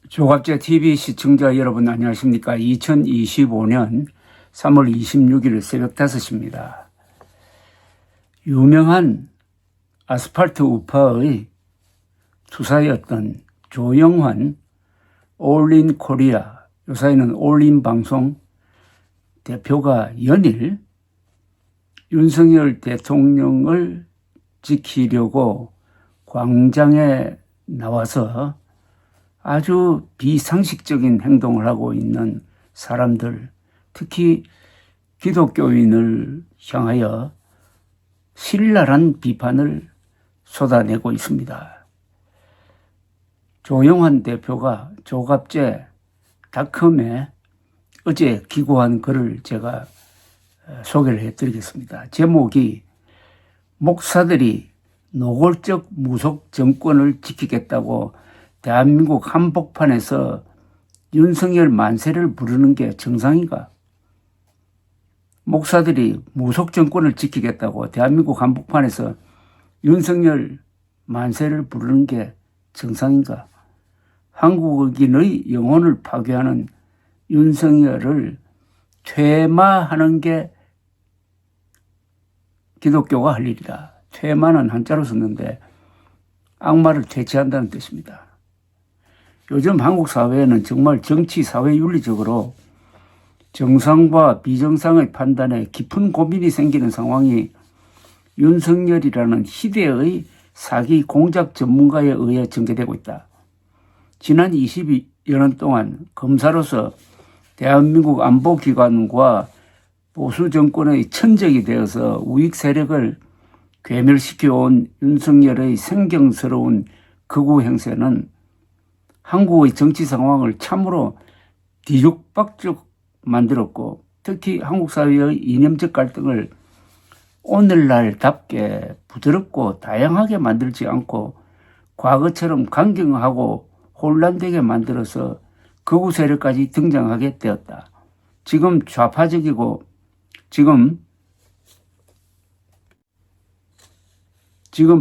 조갑제 TV 시청자 여러분 안녕하십니까. 2025년 3월 26일 새벽 5시입니다. 유명한 아스팔트 우파의 투사였던 조영환 올린 코리아, 요사이는 올린 방송 대표가 연일 윤석열 대통령을 지키려고 광장에 나와서 아주 비상식적인 행동을 하고 있는 사람들, 특히 기독교인을 향하여 신랄한 비판을 쏟아내고 있습니다. 조영환 대표가 조갑제닷컴에 어제 기고한 글을 제가 소개를 해드리겠습니다. 제목이 목사들이 노골적 무속 정권을 지키겠다고 대한민국 한복판에서 윤석열 만세를 부르는 게 정상인가? 목사들이 무속 정권을 지키겠다고 대한민국 한복판에서 윤석열 만세를 부르는 게 정상인가? 한국인의 영혼을 파괴하는 윤석열을 퇴마하는 게 기독교가 할 일이다. 퇴마는 한자로 썼는데 악마를 퇴치한다는 뜻입니다. 요즘 한국 사회에는 정말 정치 사회 윤리적으로 정상과 비정상의 판단에 깊은 고민이 생기는 상황이 윤석열이라는 희대의 사기 공작 전문가에 의해 전개되고 있다. 지난 20여 년 동안 검사로서 대한민국 안보기관과 보수 정권의 천적이 되어서 우익 세력을 괴멸시켜온 윤석열의 생경스러운 극우 행세는 한국의 정치 상황을 참으로 뒤죽박죽 만들었고, 특히 한국 사회의 이념적 갈등을 오늘날답게 부드럽고 다양하게 만들지 않고 과거처럼 강경하고 혼란되게 만들어서 극우 세력까지 등장하게 되었다. 지금 좌파적이고 지금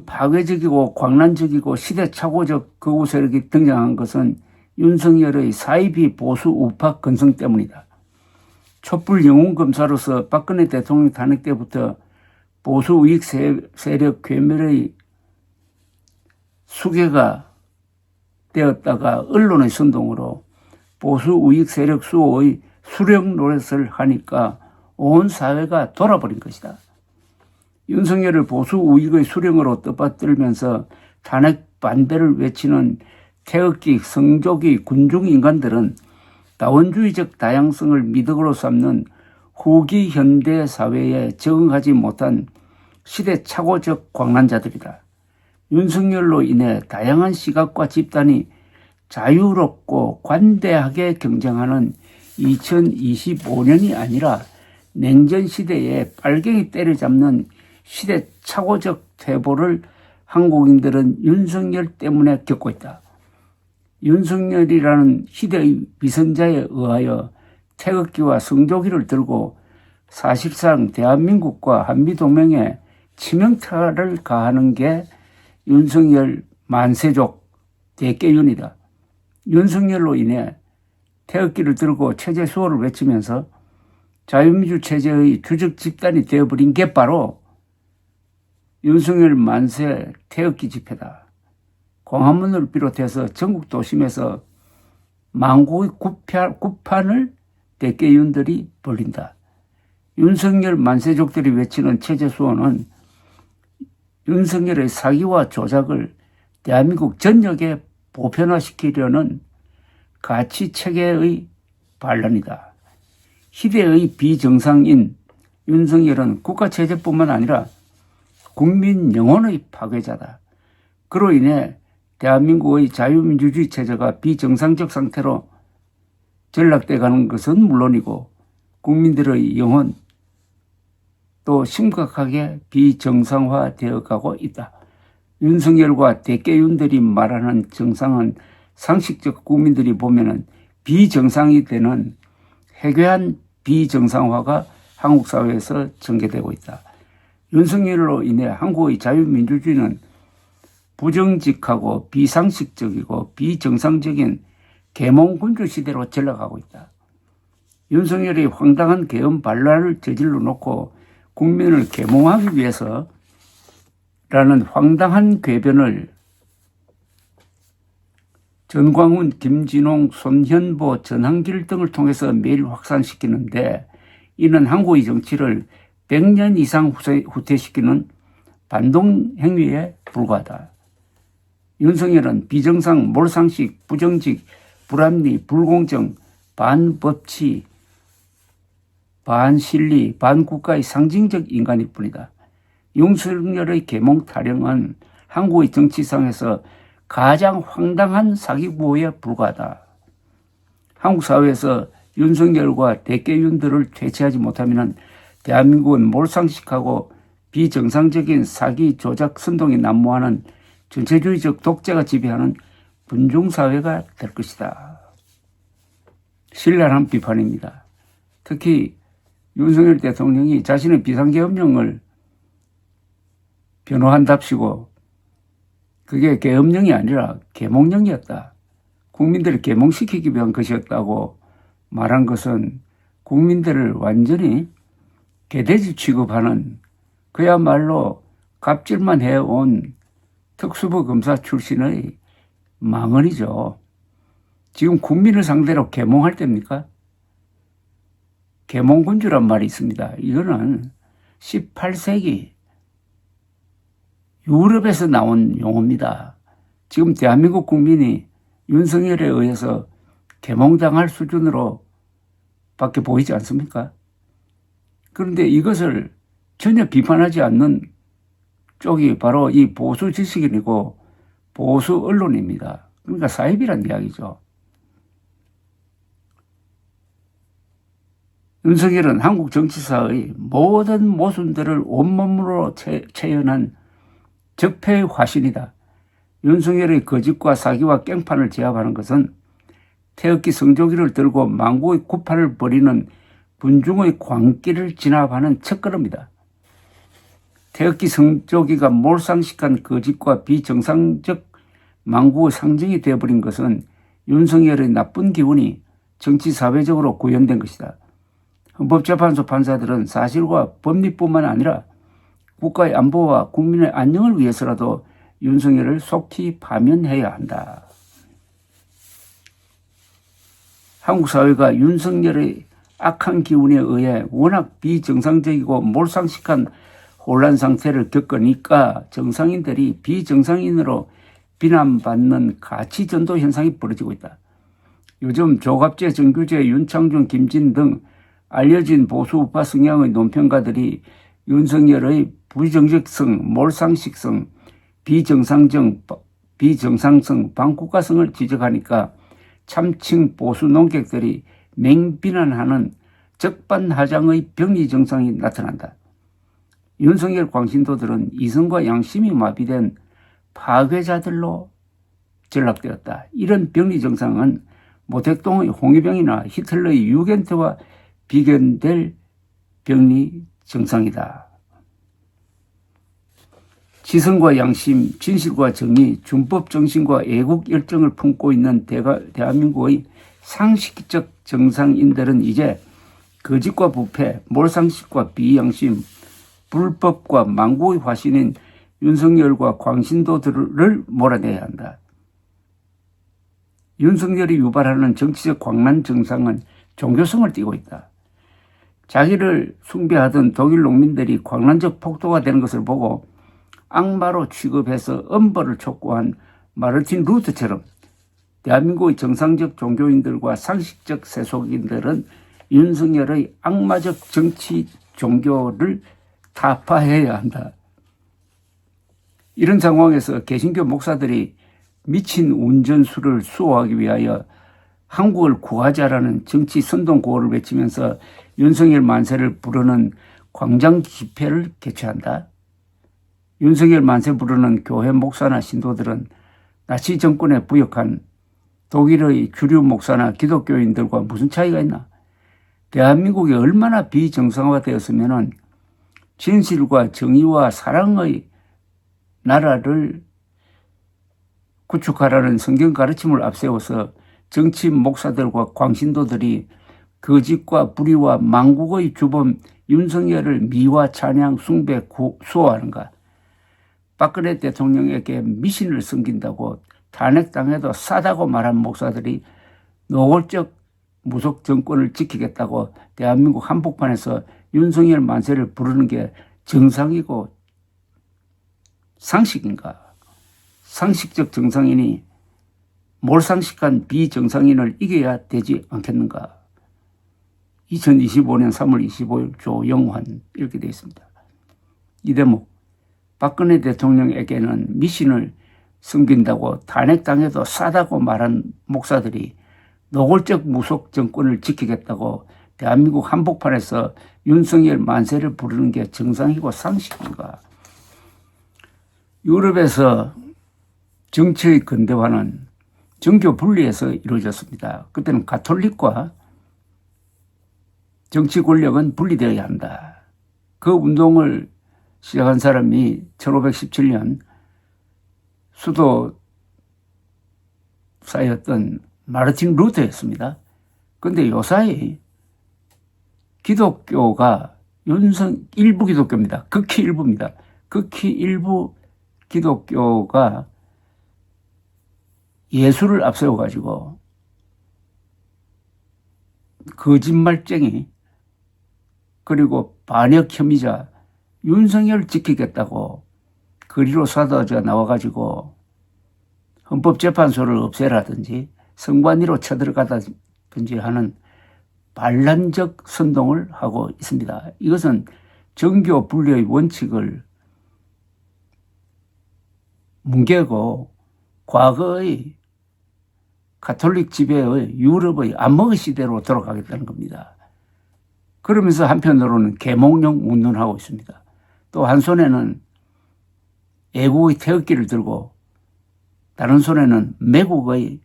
파괴적이고 광란적이고 시대착오적 극우 세력이 등장한 것은 윤석열의 사이비 보수 우파 근성 때문이다. 촛불 영웅 검사로서 박근혜 대통령 탄핵 때부터 보수 우익 세력 괴멸의 수괴가 되었다가 언론의 선동으로 보수 우익 세력 수호의 수령 노릇을 하니까 온 사회가 돌아버린 것이다. 윤석열을 보수 우익의 수령으로 떠받들면서 탄핵 반대를 외치는 태극기, 성조기, 군중 인간들은 다원주의적 다양성을 미덕으로 삼는 후기 현대 사회에 적응하지 못한 시대착오적 광란자들이다. 윤석열로 인해 다양한 시각과 집단이 자유롭고 관대하게 경쟁하는 2025년이 아니라 냉전 시대에 빨갱이 때려잡는 시대착오적 퇴보를 한국인들은 윤석열 때문에 겪고 있다. 윤석열이라는 시대의 위선자에 의하여 태극기와 성조기를 들고 사실상 대한민국과 한미동맹에 치명타를 가하는 게 윤석열 만세족 대깨윤이다. 윤석열로 인해 태극기를 들고 체제 수호를 외치면서 자유민주 체제의 주적 집단이 되어버린 게 바로 윤석열 만세 태극기 집회다. 광화문을 비롯해서 전국 도심에서 만국의 구판을 대깨윤들이 벌린다. 윤석열 만세족들이 외치는 체제 수호는 윤석열의 사기와 조작을 대한민국 전역에 보편화시키려는 가치체계의 반란이다. 희대의 비정상인 윤석열은 국가체제뿐만 아니라 국민 영혼의 파괴자다. 그로 인해 대한민국의 자유민주주의 체제가 비정상적 상태로 전락돼 가는 것은 물론이고 국민들의 영혼 또 심각하게 비정상화되어 가고 있다. 윤석열과 대깨윤들이 말하는 정상은 상식적 국민들이 보면은 비정상이 되는 해괴한 비정상화가 한국 사회에서 전개되고 있다. 윤석열로 인해 한국의 자유민주주의는 부정직하고 비상식적이고 비정상적인 계몽군주 시대로 전락하고 있다. 윤석열이 황당한 계엄 반란을 저질러 놓고 국민을 계몽하기 위해서라는 황당한 궤변을 전광훈, 김진홍, 손현보, 전한길 등을 통해서 매일 확산시키는데 이는 한국의 정치를 100년 이상 후퇴시키는 반동 행위에 불과하다. 윤석열은 비정상, 몰상식, 부정직, 불합리, 불공정, 반법치, 반실리, 반국가의 상징적 인간일 뿐이다. 윤석열의 계몽 타령은 한국의 정치상에서 가장 황당한 사기구호에 불과하다. 한국 사회에서 윤석열과 대깨윤들을 퇴치하지 못하면 대한민국은 몰상식하고 비정상적인 사기 조작 선동이 난무하는 전체주의적 독재가 지배하는 분중사회가 될 것이다. 신랄한 비판입니다. 특히 윤석열 대통령이 자신의 비상계엄령을 변호한답시고 그게 계엄령이 아니라 계몽령이었다. 국민들을 계몽시키기 위한 것이었다고 말한 것은 국민들을 완전히 개돼지 취급하는 그야말로 갑질만 해온 특수부 검사 출신의 망언이죠. 지금 국민을 상대로 계몽할 때입니까? 계몽군주란 말이 있습니다. 이거는 18세기 유럽에서 나온 용어입니다. 지금 대한민국 국민이 윤석열에 의해서 계몽당할 수준으로 밖에 보이지 않습니까? 그런데 이것을 전혀 비판하지 않는 쪽이 바로 이 보수 지식인이고 보수 언론입니다. 그러니까 사입이란 이야기죠. 윤석열은 한국 정치사의 모든 모순들을 온몸으로 체현한 적폐의 화신이다. 윤석열의 거짓과 사기와 깽판을 제압하는 것은 태극기 성조기를 들고 망국의 구판을 벌이는 분중의 광길을 진압하는 첫걸음이다. 태극기 성조기가 몰상식한 거짓과 비정상적 망국의 상징이 되어버린 것은 윤석열의 나쁜 기운이 정치사회적으로 구현된 것이다. 헌법재판소 판사들은 사실과 법리뿐만 아니라 국가의 안보와 국민의 안녕을 위해서라도 윤석열을 속히 파면해야 한다. 한국 사회가 윤석열의 악한 기운에 의해 워낙 비정상적이고 몰상식한 혼란 상태를 겪으니까 정상인들이 비정상인으로 비난받는 가치전도 현상이 벌어지고 있다. 요즘 조갑재, 정규재, 윤창중, 김진 등 알려진 보수 우파 성향의 논평가들이 윤석열의 부정적성, 몰상식성, 비정상성, 반국가성을 지적하니까 참칭 보수 논객들이 맹비난하는 적반하장의 병리 정상이 나타난다. 윤석열 광신도들은 이성과 양심이 마비된 파괴자들로 전락되었다. 이런 병리 정상은 모택동의 홍위병이나 히틀러의 유겐트와 비견될 병리 정상이다. 지성과 양심, 진실과 정의, 준법 정신과 애국 열정을 품고 있는 대한민국의 상식적 정상인들은 이제 거짓과 부패, 몰상식과 비양심, 불법과 망국의 화신인 윤석열과 광신도들을 몰아내야 한다. 윤석열이 유발하는 정치적 광란 정상은 종교성을 띠고 있다. 자기를 숭배하던 독일 농민들이 광란적 폭도가 되는 것을 보고 악마로 취급해서 엄벌을 촉구한 마르틴 루터처럼 대한민국의 정상적 종교인들과 상식적 세속인들은 윤석열의 악마적 정치 종교를 타파해야 한다. 이런 상황에서 개신교 목사들이 미친 운전수를 수호하기 위하여 한국을 구하자라는 정치 선동 구호를 외치면서 윤석열 만세를 부르는 광장 집회를 개최한다. 윤석열 만세 부르는 교회 목사나 신도들은 나치 정권에 부역한 독일의 주류 목사나 기독교인들과 무슨 차이가 있나? 대한민국이 얼마나 비정상화되었으면 진실과 정의와 사랑의 나라를 구축하라는 성경 가르침을 앞세워서 정치 목사들과 광신도들이 거짓과 불의와 망국의 주범 윤석열을 미화, 찬양, 숭배, 수호하는가? 박근혜 대통령에게 미신을 섬긴다고 탄핵당해도 싸다고 말한 목사들이 노골적 무속 정권을 지키겠다고 대한민국 한복판에서 윤석열 만세를 부르는 게 정상이고 상식인가? 상식적 정상인이 몰상식한 비정상인을 이겨야 되지 않겠는가? 2025년 3월 25일 조영환 이렇게 되어 있습니다. 이 대목, 박근혜 대통령에게는 미신을 섬긴다고 탄핵당해도 싸다고 말한 목사들이 노골적 무속 정권을 지키겠다고 대한민국 한복판에서 윤석열 만세를 부르는 게 정상이고 상식인가? 유럽에서 정치의 근대화는 정교 분리에서 이루어졌습니다. 그때는 가톨릭과 정치 권력은 분리되어야 한다. 그 운동을 시작한 사람이 1517년 수도사였던 마르틴 루터였습니다. 그런데 요사이 기독교가 일부 기독교입니다. 극히 일부입니다. 극히 일부 기독교가 예수를 앞세워가지고 거짓말쟁이 그리고 반역 혐의자 윤석열 지키겠다고 거리로 쏟아져 나와가지고 헌법재판소를 없애라든지 선관위로 쳐들어가든지 하는 반란적 선동을 하고 있습니다. 이것은 정교 분리의 원칙을 뭉개고 과거의 가톨릭 지배의 유럽의 암흑의 시대로 돌아가겠다는 겁니다. 그러면서 한편으로는 계몽령 운운하고 있습니다. 또 한 손에는 애국의 태극기를 들고 다른 손에는 매국의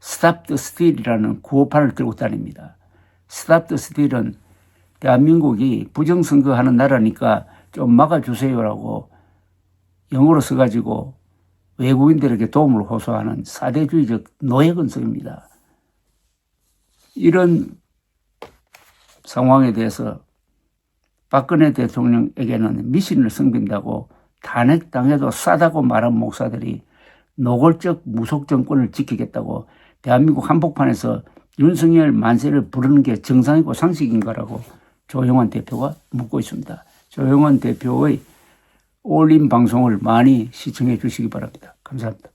스탑 더 스틸이라는 구호판을 들고 다닙니다. 스탑 더 스틸은 대한민국이 부정선거하는 나라니까 좀 막아주세요라고 영어로 써가지고 외국인들에게 도움을 호소하는 사대주의적 노예근성입니다. 이런 상황에 대해서 박근혜 대통령에게는 미신을 섬긴다고 탄핵당해도 싸다고 말한 목사들이 노골적 무속 정권을 지키겠다고 대한민국 한복판에서 윤석열 만세를 부르는 게 정상이고 상식인가라고 조영환 대표가 묻고 있습니다. 조영환 대표의 올린 방송을 많이 시청해 주시기 바랍니다. 감사합니다.